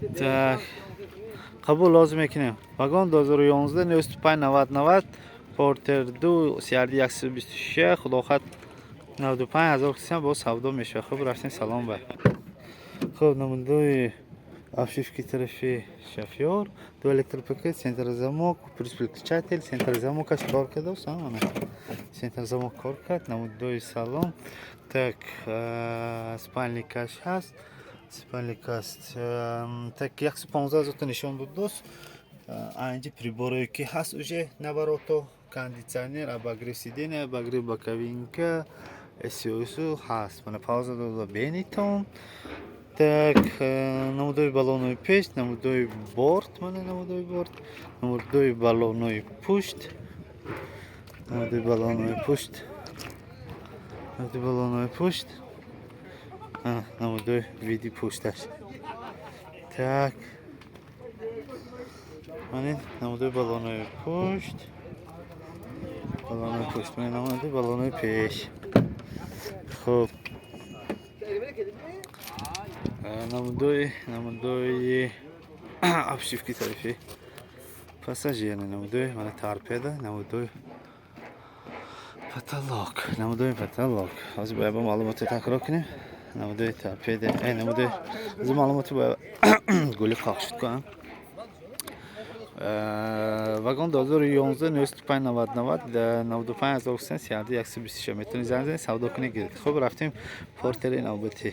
Так, قبول لازم میکنیم. واگن 2011 95 90 90 پورتر 2 CRD 126 خداخط 95 هزار کسی هم با سودا میشه. خب رفتین سلام به. خب نمونده افشیف کی طرفی شفیار دو الکتروپاکت سنتر زموک پرسپکتچاتل سنتر زموکش کار کرده و سامانه سنتر زموک کار کرد. نمونده سلام так спальникаш ҳаст спальникаст так 115 зута нишон буд дост анҷи приборое ки ҳаст уже набарото кондитсионер обогрев сидения обогрев боковинка эсиосу ҳаст мана пауза дода бенитон так намудои баллонои пеш намудои борт мана намудои борт намудои баллонои пушт намудои баллонои пушт намудои баллонои пушт намудои види пушташ так манин намудои баллонои пушт баллонои пушт ман намудои баллонои пеш хуб намудои обшивки тарифи пассажир намудои мана торпеда намудои потолок намудои потолок ҳозир бояд ба маълумоти такрор кунем намудои торпеда намудои аз маълумоти бояд гули қоқ шуд кунам вагон 2011 95 90 90 95 1000 CRD 126 метавонед занг занед савдо кунед гиред. хуб рафтем портери навбатӣ